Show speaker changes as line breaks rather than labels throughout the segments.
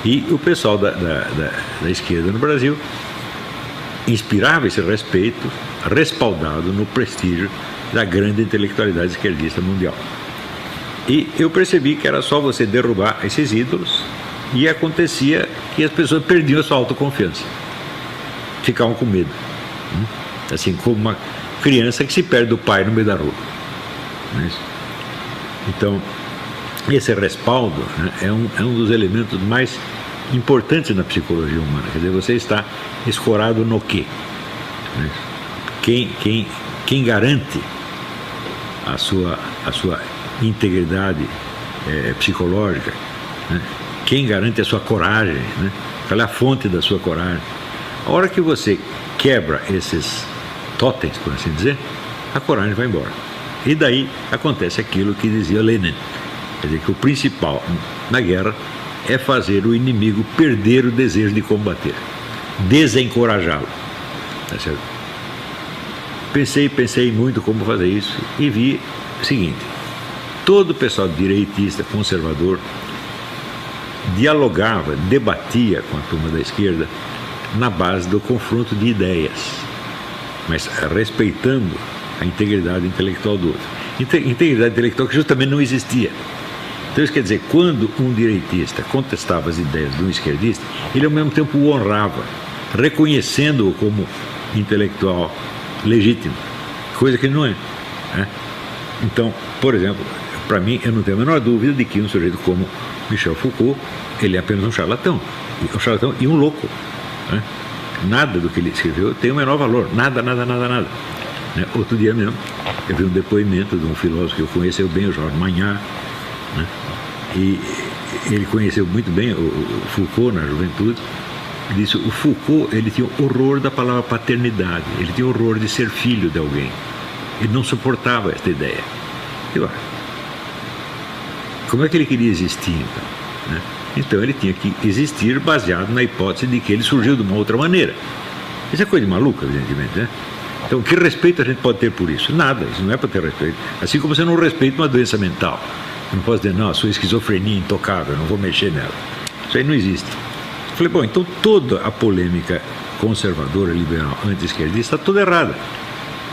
E o pessoal da esquerda no Brasil inspirava esse respeito, respaldado no prestígio da grande intelectualidade esquerdista mundial. E eu percebi que era só você derrubar esses ídolos e acontecia que as pessoas perdiam a sua autoconfiança, ficavam com medo, assim como uma criança que se perde do pai no meio da rua. Então, esse respaldo, né, é um dos elementos mais importantes na psicologia humana. Quer dizer, você está escorado no quê? Né? Quem garante a sua integridade psicológica, né? Quem garante a sua coragem, né? Qual é a fonte da sua coragem? A hora que você quebra esses totens, por assim dizer, a coragem vai embora. E daí acontece aquilo que dizia Lenin. Quer dizer, que o principal na guerra é fazer o inimigo perder o desejo de combater, desencorajá-lo. Tá certo? Pensei muito como fazer isso e vi o seguinte: todo o pessoal direitista, conservador, dialogava, debatia com a turma da esquerda na base do confronto de ideias, mas respeitando a integridade intelectual do outro. Integridade intelectual que justamente não existia. Então isso quer dizer, quando um direitista contestava as ideias de um esquerdista, ele ao mesmo tempo o honrava, reconhecendo-o como intelectual legítimo, coisa que ele não é, né? Então, por exemplo, para mim, eu não tenho a menor dúvida de que um sujeito como Michel Foucault, ele é apenas um charlatão e um louco, né? Nada do que ele escreveu tem o menor valor, nada. Né? Outro dia mesmo, eu vi um depoimento de um filósofo que eu conheceu bem, o Georges Magnard, né? E ele conheceu muito bem o Foucault na juventude. Ele disse: o Foucault, ele tinha horror da palavra paternidade, ele tinha horror de ser filho de alguém, ele não suportava esta ideia. E olha, como é que ele queria existir então, né? Então ele tinha que existir baseado na hipótese de que ele surgiu de uma outra maneira. Isso é coisa de maluca, evidentemente, né? Então, que respeito a gente pode ter por isso? Nada, isso não é para ter respeito. Assim como você não respeita uma doença mental. Eu não posso dizer, não, a sua esquizofrenia é intocável, não vou mexer nela. Isso aí não existe. Eu falei, bom, então toda a polêmica conservadora, liberal, anti-esquerdista está toda errada.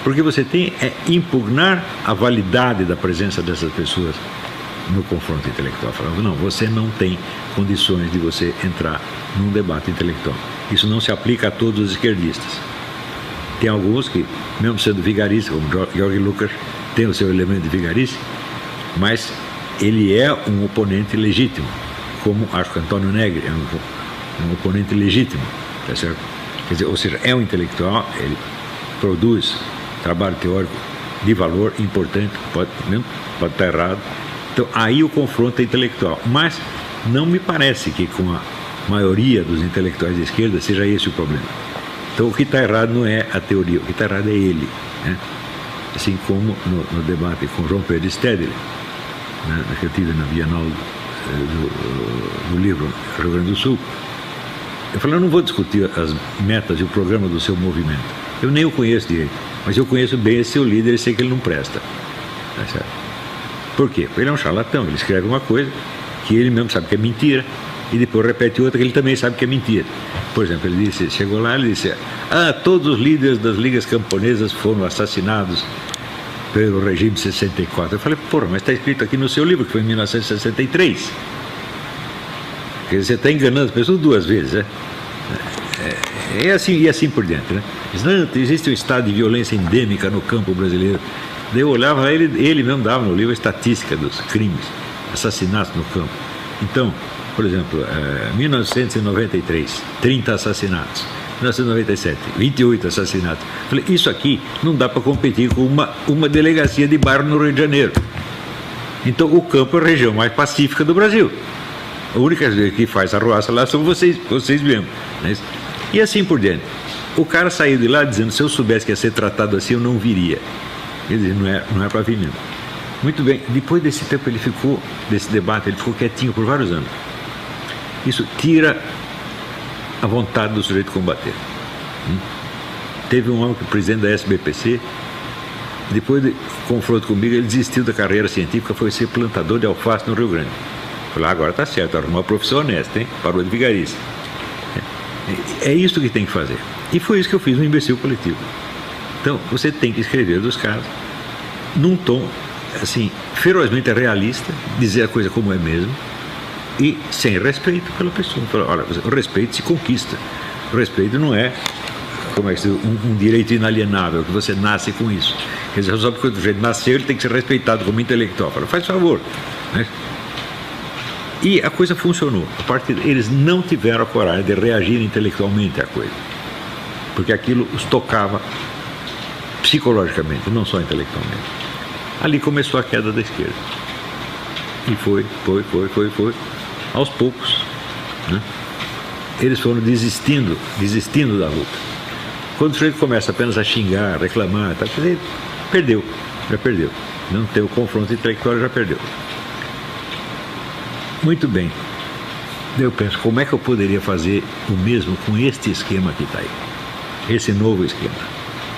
Porque você tem impugnar a validade da presença dessas pessoas no confronto intelectual, falando, não, você não tem condições de você entrar num debate intelectual. Isso não se aplica a todos os esquerdistas. Tem alguns que, mesmo sendo vigaristas, como Georg Lukács, tem o seu elemento de vigarice, mas ele é um oponente legítimo, como acho que Antônio Negri é um oponente legítimo, tá certo? Quer dizer, ou seja, é um intelectual, ele produz trabalho teórico de valor importante, pode estar errado. Então, aí o confronto é intelectual. Mas não me parece que com a maioria dos intelectuais de esquerda seja esse o problema. Então, o que está errado não é a teoria, o que está errado é ele, né? Assim como no debate com João Pedro Stedley, né, que eu tive na Bienal do livro Rio Grande do Sul, eu falei, eu não vou discutir as metas e o programa do seu movimento. Eu nem o conheço direito, mas eu conheço bem esse seu líder e sei que ele não presta. Tá certo? Por quê? Porque ele é um charlatão, ele escreve uma coisa que ele mesmo sabe que é mentira e depois repete outra que ele também sabe que é mentira. Por exemplo, ele disse, chegou lá e disse, todos os líderes das ligas camponesas foram assassinados pelo regime de 64. Eu falei, porra, mas está escrito aqui no seu livro que foi em 1963. Quer dizer, você está enganando as pessoas duas vezes, né? É assim, e assim por diante, né? Não, existe um estado de violência endêmica no campo brasileiro. Daí eu olhava, ele mesmo dava no livro a estatística dos crimes, assassinatos no campo. Então, por exemplo, 1993, 30 assassinatos. 1997, 28 assassinatos. Falei, isso aqui não dá para competir com uma delegacia de bairro no Rio de Janeiro. Então, o campo é a região mais pacífica do Brasil. A única que faz arruaça lá são vocês mesmos. Né? E assim por diante. O cara saiu de lá dizendo, se eu soubesse que ia ser tratado assim, eu não viria. Quer dizer, não é para vir mesmo. Muito bem, depois desse tempo desse debate, ele ficou quietinho por vários anos. Isso tira a vontade do sujeito combater. Teve um homem que, presidente da SBPC, depois de confronto comigo, ele desistiu da carreira científica, foi ser plantador de alface no Rio Grande. Falei, agora está certo, arrumou uma profissão honesta, hein? Parou de vigarista. É isso que tem que fazer. E foi isso que eu fiz no Imbecil Coletivo. Então, você tem que escrever dos casos num tom, assim, ferozmente realista, dizer a coisa como é mesmo, e sem respeito pela pessoa. Olha, o respeito se conquista. O respeito não é, como é que se diz, um direito inalienável, que você nasce com isso. Quer dizer, só porque o sujeito nasceu, ele tem que ser respeitado como intelectual. Fala, faz favor. Né? E a coisa funcionou. A partir eles não tiveram a coragem de reagir intelectualmente à coisa, porque aquilo os tocava psicologicamente, não só intelectualmente. Ali começou a queda da esquerda. E foi, aos poucos, né? Eles foram desistindo da luta. Quando o sujeito começa apenas a xingar, reclamar, tá, já perdeu. Não tem o confronto intelectual, já perdeu. Muito bem. Eu penso, como é que eu poderia fazer o mesmo com este esquema que está aí? Esse novo esquema.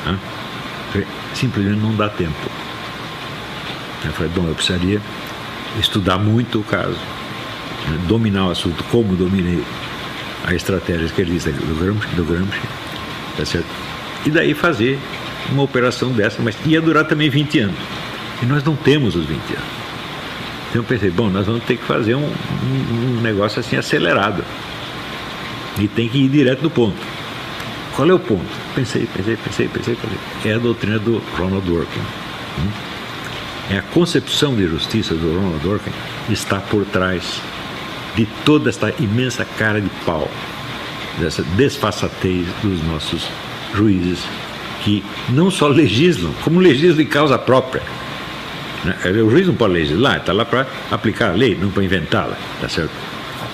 Né? Simplesmente não dá tempo. Eu falei, bom, eu precisaria estudar muito o caso, né? Dominar o assunto, como dominei a estratégia esquerdista do Gramsci, tá certo? E daí fazer uma operação dessa, mas ia durar também 20 anos. E nós não temos os 20 anos. Então eu pensei, bom, nós vamos ter que fazer um negócio assim acelerado. E tem que ir direto no ponto. Qual é o ponto? Pensei. É a doutrina do Ronald Dworkin. É a concepção de justiça do Ronald Dworkin está por trás de toda esta imensa cara de pau, dessa desfaçatez dos nossos juízes, que não só legislam, como legislam em causa própria. O juiz não pode legislar, está lá para aplicar a lei, não para inventá-la, tá certo?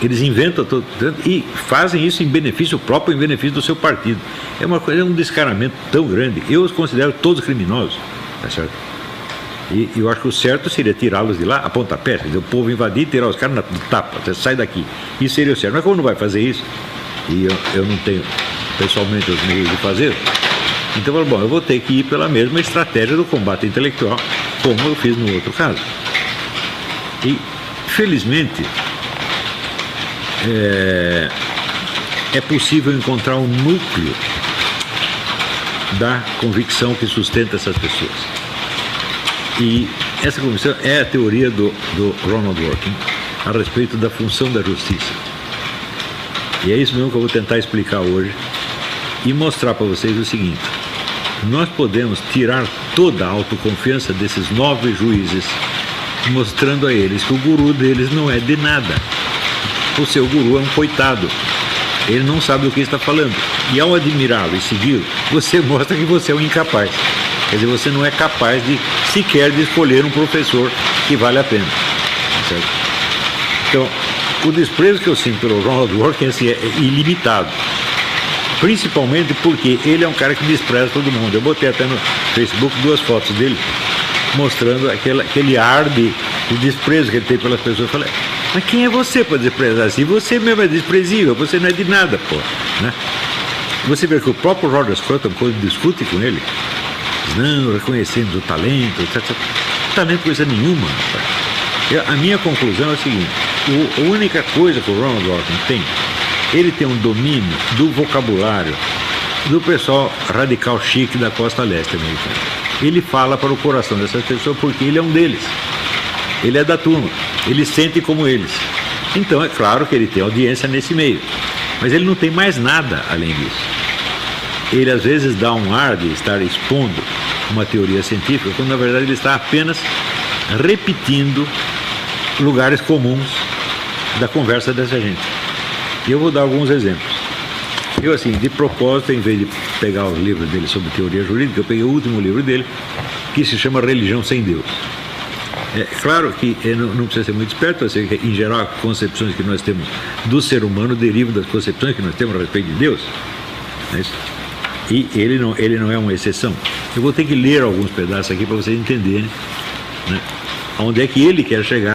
Eles inventam tudo e fazem isso em benefício próprio, em benefício do seu partido. É uma coisa, é um descaramento tão grande. Eu os considero todos criminosos, tá certo? E eu acho que o certo seria tirá-los de lá a pontapé, quer dizer, o povo invadir e tirar os caras na tapa, você sai daqui. Isso seria o certo. Mas como não vai fazer isso, e eu não tenho pessoalmente os meios de fazer, então eu falo, bom, eu vou ter que ir pela mesma estratégia do combate intelectual, como eu fiz no outro caso. E, felizmente, é possível encontrar um núcleo da convicção que sustenta essas pessoas. E essa convicção é a teoria do Ronald Dworkin a respeito da função da justiça. E é isso mesmo que eu vou tentar explicar hoje e mostrar para vocês o seguinte: nós podemos tirar toda a autoconfiança desses 9 juízes, mostrando a eles que o guru deles não é de nada. O seu guru é um coitado. Ele não sabe do que está falando. E ao admirá-lo e segui-lo, você mostra que você é um incapaz. Quer dizer, você não é capaz de sequer de escolher um professor que vale a pena. Certo? Então, o desprezo que eu sinto pelo Ronald Dworkin assim, é ilimitado. Principalmente porque ele é um cara que despreza todo mundo. Eu botei até no Facebook 2 fotos dele mostrando aquele ar de desprezo que ele tem pelas pessoas. Eu falei, mas quem é você para desprezar assim? Você mesmo é desprezível, você não é de nada, pô. Né? Você vê que o próprio Roger Scruton, quando discute com ele, diz, não, reconhecemos o talento, etc. Talento coisa nenhuma, rapaz. A minha conclusão é o seguinte: a única coisa que o Ronald Dworkin tem, ele tem um domínio do vocabulário do pessoal radical chique da costa leste americana. Ele fala para o coração dessas pessoas porque ele é um deles. Ele é da turma. Ele sente como eles. Então é claro que ele tem audiência nesse meio. Mas ele não tem mais nada além disso. Ele às vezes dá um ar de estar expondo uma teoria científica, quando na verdade ele está apenas repetindo lugares comuns da conversa dessa gente. E eu vou dar alguns exemplos. Eu, assim, de propósito, em vez de pegar os livros dele sobre teoria jurídica, eu peguei o último livro dele, que se chama Religião Sem Deus. É claro que não precisa ser muito esperto, assim, que, em geral, as concepções que nós temos do ser humano derivam das concepções que nós temos a respeito de Deus. É isso? E ele não é uma exceção. Eu vou ter que ler alguns pedaços aqui para vocês entenderem, né, onde é que ele quer chegar